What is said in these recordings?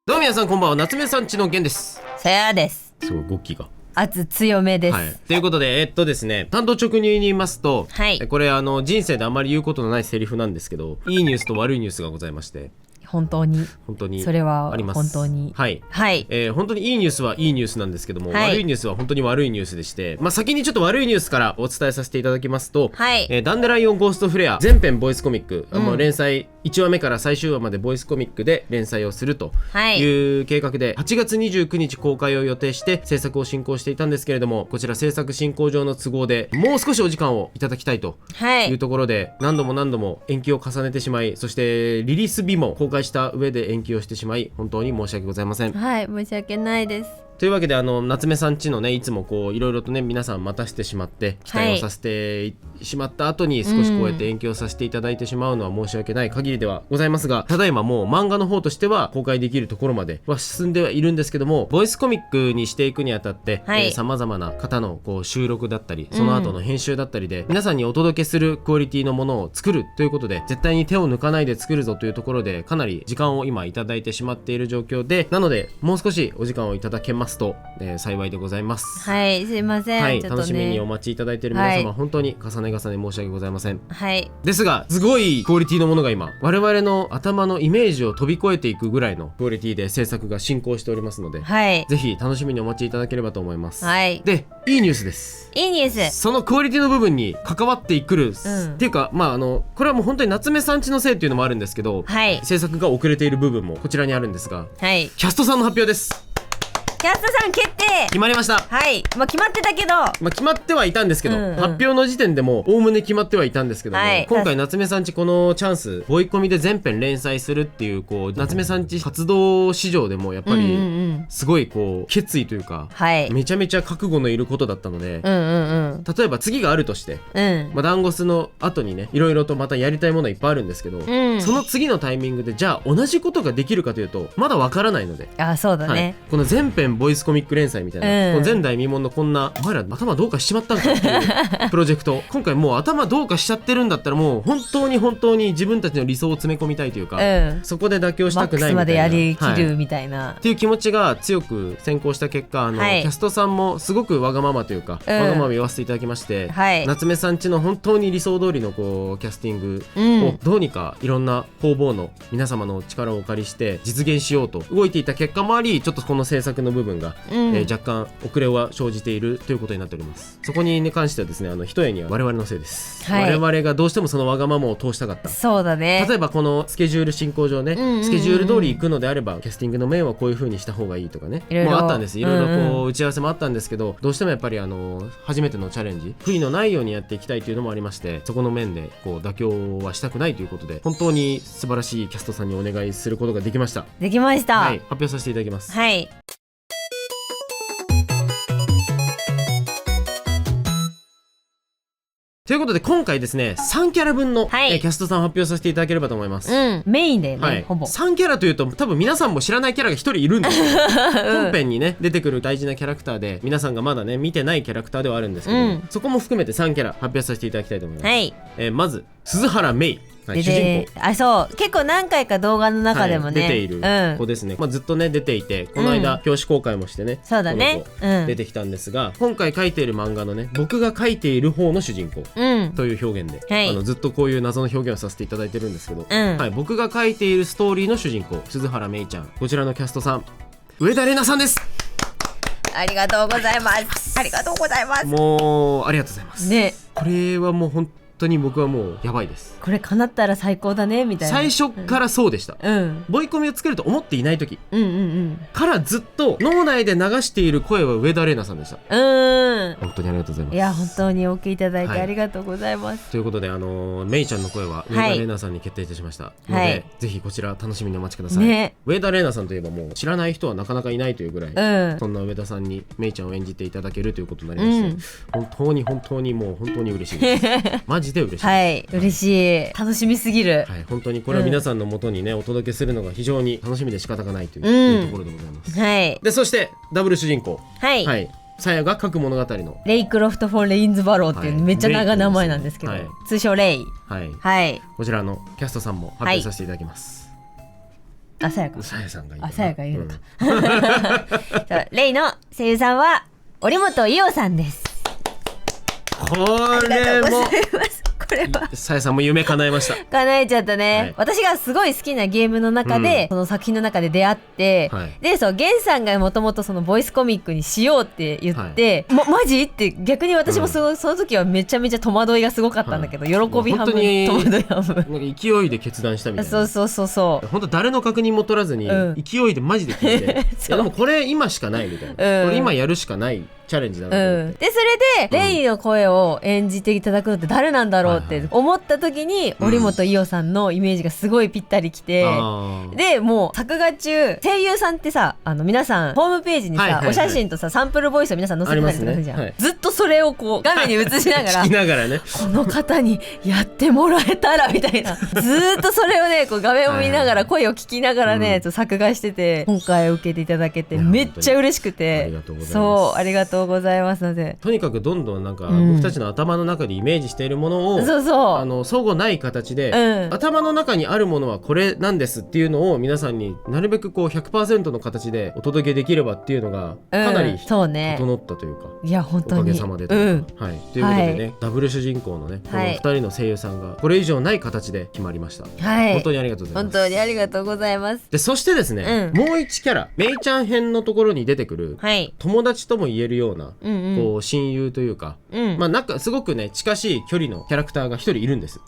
どうも皆さんこんばんは。夏目さんちの源です。さやです。すごい語気が圧強めです。はい。ということでですね、単刀直入に言いますと、はい、これ人生であまり言うことのないセリフなんですけど、いいニュースと悪いニュースがございまして。本当にそれはあります。本当にはい、はい。本当にいいニュースはいいニュースなんですけども、はい、悪いニュースは本当に悪いニュースでして、先にちょっと悪いニュースからお伝えさせていただきますと、はい、ダンデライオンゴーストフレア全編ボイスコミック、連載1話目から最終話までボイスコミックで連載をするという計画で、8月29日公開を予定して制作を進行していたんですけれども、こちら制作進行上の都合でもう少しお時間をいただきたいというところで、何度も延期を重ねてしまい、そしてリリース日も公開した上で延期をしてしまい、本当に申し訳ございません。はい、申し訳ないです。というわけで夏目さんちのね、いつもこういろいろとね皆さん待たせてしまって期待をさせてしまった後に少しこうやって延期をさせていただいてしまうのは申し訳ない限りではございますが、ただいまもう漫画の方としては公開できるところまでは進んではいるんですけども、ボイスコミックにしていくにあたってさまざまな方のこう収録だったり、その後の編集だったりで、皆さんにお届けするクオリティのものを作るということで、絶対に手を抜かないで作るぞというところでかなり時間を今いただいてしまっている状況で、なのでもう少しお時間をいただけますと、幸いでございます。はい、すいません。はい、ちょっとね、楽しみにお待ちいただいている皆様、本当に重ね申し訳ございません。はい。ですが、すごいクオリティのものが今我々の頭のイメージを飛び越えていくぐらいのクオリティで制作が進行しておりますので、はい、ぜひ楽しみにお待ちいただければと思います。はい。で、いいニュースです。いいニュース。そのクオリティの部分に関わってくる、っていうか、これはもう本当に夏目さんちのせいっていうのもあるんですけど、はい、制作が遅れている部分もこちらにあるんですが、はい、キャストさんの発表です。キャストさん決定。決まりました。はい、決まってたけど、決まってはいたんですけど、発表の時点でもおおむね決まってはいたんですけども、今回夏目さんちこのチャンスボイコミで全編連載するっていう、こう夏目さんち活動史上でもやっぱりすごいこう決意というか、めちゃめちゃ覚悟のいることだったので、例えば次があるとして、ダンゴスの後にね、いろいろとまたやりたいものはいっぱいあるんですけど、その次のタイミングでじゃあ同じことができるかというとまだわからないので、そうだね、この全編ボイスコミック連載みたいな、この前代未聞のこんな、お前ら頭どうかしちまったんかっていうプロジェクト、今回もう頭どうかしちゃってるんだったら、もう本当に自分たちの理想を詰め込みたいというか、そこで妥協したくないみたいな、マックスまでやりきるみたいな、っていう気持ちが強く先行した結果、キャストさんもすごくわがままというか、わがまま言わせていただきまして、夏目さんちの本当に理想通りのこうキャスティングをどうにかいろんな方々の皆様の力をお借りして実現しようと動いていた結果もあり、ちょっとこの制作の部分が、若干遅れは生じているということになっております。そこに関してはですね、ひとえには我々のせいです。我々がどうしてもそのわがままを通したかった。そうだね。例えばこのスケジュール進行上ね、スケジュール通り行くのであればキャスティングの面はこういう風にした方がいいとかね、もうあったんです。いろいろこう打ち合わせもあったんですけど、どうしてもやっぱり初めてのチャレンジ、悔いのないようにやっていきたいというのもありまして、そこの面でこう妥協はしたくないということで、本当に素晴らしいキャストさんにお願いすることができました。できました。はい、発表させていただきます。はい。ということで今回ですね、3キャラ分の、キャストさんを発表させていただければと思います。メインでね、ほぼ3キャラというと多分皆さんも知らないキャラが1人いるんですよ。本編にね出てくる大事なキャラクターで、皆さんがまだね見てないキャラクターではあるんですけど、そこも含めて3キャラ発表させていただきたいと思います。まず鈴原メイ、主人公。そう結構何回か動画の中でもね、出ている子ですね。ずっとね出ていて、この間表紙公開もしてね、そうだね、出てきたんですが、今回書いている漫画のね、僕が書いている方の主人公という表現で、ずっとこういう謎の表現をさせていただいてるんですけど、僕が書いているストーリーの主人公鈴原メイちゃん、こちらのキャストさん上田玲奈さんです。ありがとうございます。ありがとうございます。もうありがとうございますね。これはもう本当に僕はもうやばいです。これ叶ったら最高だねみたいな、最初からそうでした。ボイコミを作ると思っていない時からずっと脳内で流している声は上田玲奈さんでした。本当にありがとうございます。いや本当にお聞きいただいてありがとうございます。ということでメイちゃんの声は上田玲奈さんに決定いたしましたので、ぜひこちら楽しみにお待ちください。上田玲奈さんといえばもう知らない人はなかなかいないというぐらい、そんな上田さんにメイちゃんを演じていただけるということになりまして、本当にもう本当に嬉しいですマジで嬉しいです。嬉しい、楽しみすぎる。本当にこれは皆さんの元にね、お届けするのが非常に楽しみで仕方がないというところでございます。でそしてダブル主人公、さやが書く物語のレイクロフト・フォン・レインズ・バローっていうめっちゃ長い名前なんですけど、通称レイ。こちらのキャストさんも発表させていただきます。あ、さやか。さやさんがいいかな。あ、さやか言うのか。そうレイの声優さんは折本伊代さんです。これもこれはさやさんも夢叶えました。叶えちゃったね、はい、私がすごい好きなゲームの中で、その作品の中で出会って、はい、でそうゲンさんがもともとそのボイスコミックにしようって言って、はい、マジって逆に私もその時はめちゃめちゃ戸惑いがすごかったんだけど、はい、喜び半分戸惑い半分なんか勢いで決断したみたいな。そう本当誰の確認も取らずに、勢いでマジで聞いていやでもこれ今しかないみたいな、これ今やるしかないチャレンジだなと思って、でそれで、レイの声を演じていただくのって誰なんだろうって思った時に、折本伊代さんのイメージがすごいぴったりきて、でもう作画中声優さんってさ皆さんホームページにさ、お写真とさサンプルボイスを皆さん載せてたりするじゃん、ずっとそれをこう画面に映しながら聞きながらねこの方にやってもらえたらみたいなずっとそれをねこう画面を見ながら声を聞きながらね、作画してて、今回受けていただけてめっちゃ嬉しくて、そうありがとうございますので、とにかくどんどんなんか、僕たちの頭の中でイメージしているものを相互ない形で、頭の中にあるものはこれなんですっていうのを皆さんになるべくこう 100% の形でお届けできればっていうのがかなり整ったというか、いや本当におかげさまでというか、はい、ということでね、ダブル主人公のねこの2人の声優さんがこれ以上ない形で決まりました。本当にありがとうございます。本当にありがとうございます。でそしてですね、もう1キャラメイちゃん編のところに出てくる、友達とも言えるような、こう親友というか、まあなんかすごくね近しい距離のキャラクターが1人いるんです。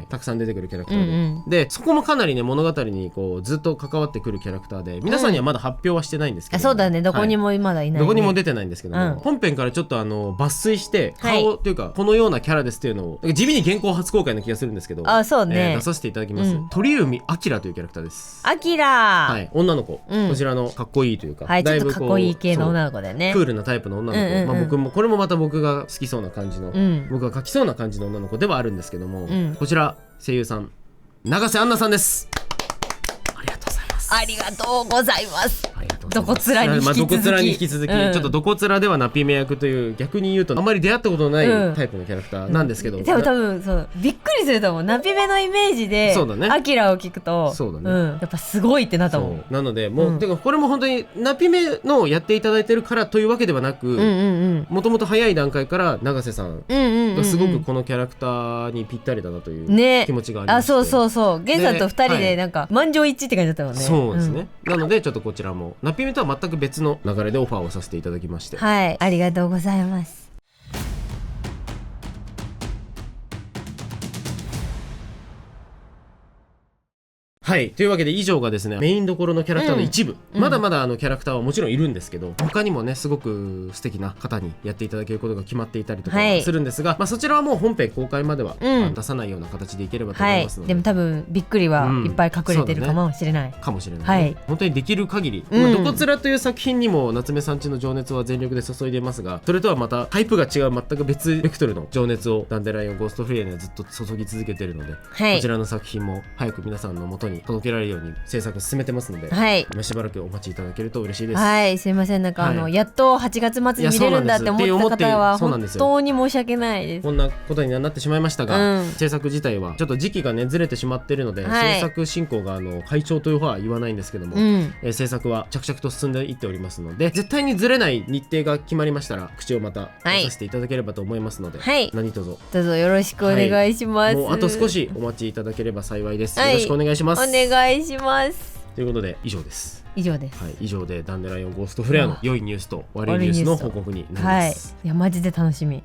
たくさん出てくるキャラクターで、でそこもかなりね物語にこうずっと関わってくるキャラクターで、皆さんにはまだ発表はしてないんですけど、そうだね、どこにもまだいないね、どこにも出てないんですけども、本編からちょっと抜粋して顔というかこのようなキャラですっていうのを地味に現行初公開な気がするんですけど、そうね、出させていただきます。鳥海明というキャラクターです。女の子、こちらのかっこいいというか、だいぶかっこいい系の女の子だよね。クールなタイプの女の子、僕もこれもまた僕が好きそうな感じの、僕が描きそうな感じの女の子ではあるんですけども、こちら声優さん永瀬杏奈さんです。ありがとうございます。ありがとうございます。どこつらに引き続き、ちょっとどこつらではナピメ役という、逆に言うとあんまり出会ったことのないタイプのキャラクターなんですけど、でも多分そうびっくりすると思う。ナピメのイメージでアキラを聞くと、やっぱすごいってなったもん。なのでもう、てかこれも本当にナピメのやっていただいてるからというわけではなく、もともと早い段階から永瀬さんがすごくこのキャラクターにぴったりだなという気持ちがありまして、そうゲンさんと2人でなんか満場一致って感じだったもんね。そうですね、なのでちょっとこちらもナピメとは全く別の流れでオファーをさせていただきまして、ありがとうございます。はい、というわけで以上がですねメインどころのキャラクターの一部、まだまだキャラクターはもちろんいるんですけど、他にもねすごく素敵な方にやっていただけることが決まっていたりとかするんですが、そちらはもう本編公開までは出さないような形でいければと思いますので、でも多分びっくりはいっぱい隠れてるかもしれない、本当にできる限り、どこつらという作品にも夏目さんちの情熱は全力で注いでいますが、それとはまたタイプが違う全く別ベクトルの情熱をダンデライオンゴーストフリーにはずっと注ぎ続けているので、こちらの作品も早く皆さんの元に届けられるように制作進めてますので、しばらくお待ちいただけると嬉しいです。すいません、なんかやっと8月末に見れるんだって思った方は本当に申し訳ないです。こんなことになってしまいましたが、制作自体はちょっと時期がねずれてしまっているので、制作進行が会長というは言わないんですけども、制作は着々と進んでいっておりますので、絶対にずれない日程が決まりましたら口をまた出させていただければと思いますので、何卒どうぞよろしくお願いします。もうあと少しお待ちいただければ幸いです。よろしくお願いします。お願いします。ということで以上です。以上です。以上でダンデライオンゴーストフレアの良いニュースと悪いニュースの報告になります。いやマジで楽しみ。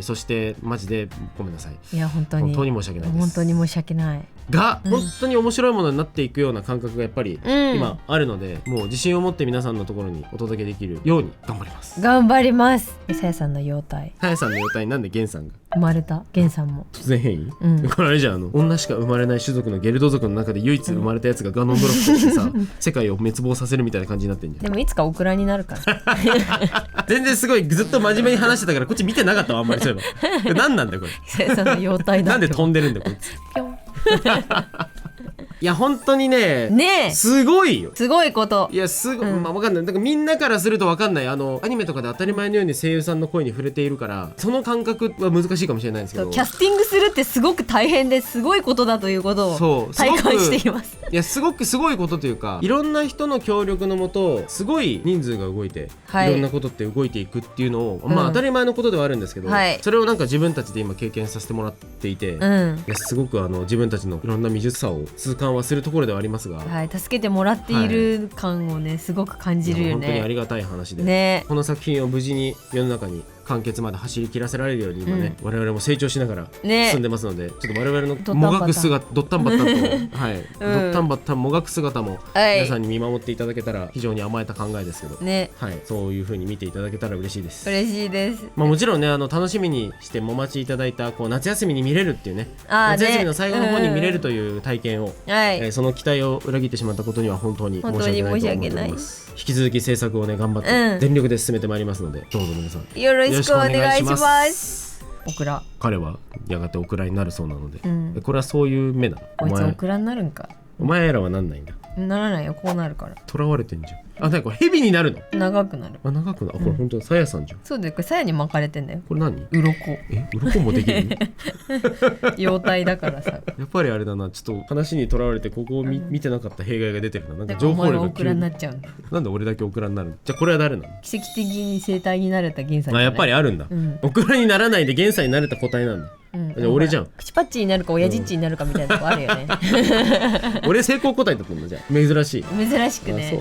そしてマジでごめんなさい。いや本当に申し訳ないです。本当に申し訳ない。が、本当に面白いものになっていくような感覚がやっぱり今あるので、もう自信を持って皆さんのところにお届けできるように頑張ります。頑張ります。さやさんの容態。さやさんの容態なんでゲンさんが生まれた。ゲンさんも突然変異、これあれじゃん、女しか生まれない種族のゲルド族の中で唯一生まれたやつがガノンドロップとしてさ世界を滅亡させるみたいな感じになってんじゃん。でもいつかオクラになるから全然すごいずっと真面目に話してたからこっち見てなかったわあんまり。そういえば何なんだよこれ。さやさんの容態だ。なんで飛んでるんだよこいつ。ぴょんいや本当にねねえすごいよ。すごいこと。いやまあわかんない。だからみんなからするとわかんない。アニメとかで当たり前のように声優さんの声に触れているからその感覚は難しいかもしれないんですけど、キャスティングするってすごく大変ですごいことだということを体感しています。いやすごいことというか、いろんな人の協力のもとすごい人数が動いて、いろんなことって動いていくっていうのを、まあ当たり前のことではあるんですけど、それをなんか自分たちで今経験させてもらっていて、いやすごく自分たちのいろんな未熟さを痛感はするところではありますが、助けてもらっている感をねすごく感じるよね。本当にありがたい話で、この作品を無事に世の中に完結まで走り切らせられるように今ね、我々も成長しながら進んでますので、ちょっと我々のもがく姿ドッタンバッタンとドッタンバッタンもがく姿も皆さんに見守っていただけたら非常に甘えた考えですけど、そういう風に見ていただけたら嬉しいです。嬉しいです。もちろんね楽しみにしてお待ちいただいた夏休みに見れるっていうね、夏休みの最後の方に見れるという体験を、その期待を裏切ってしまったことには本当に申し訳ないと思っております。引き続き制作をね頑張って全力で進めてまいりますので、どうぞ皆さんよろしくお願いします。オクラ、彼はやがてオクラになるそうなので、これはそういう目なの。こいつオクラになるんか。お前らはなんないんだ。ならないよ、こうなるから。囚われてんじゃん。なんかこれヘビになるの。長くなる。長くなる。これ本当だ、さやさんじゃん。そうだよ、これさやに巻かれてんだよ。これ何？鱗。鱗もできる？妖体だからさ。やっぱりあれだな、ちょっと話にとらわれてここを見てなかった弊害が出てるな。なんか情報量がお前はオクラになっちゃうんだ。なんで俺だけオクラになるの？じゃあこれは誰なの？奇跡的に生体になれた銀さん。やっぱりあるんだ。オクラにならないで現在になれた個体なんだ。じゃあ俺じゃん。口パッチになるか親父っちになるかみたいなとこあるよね。俺成功個体だったんだ。じゃあ珍しい。珍しくね。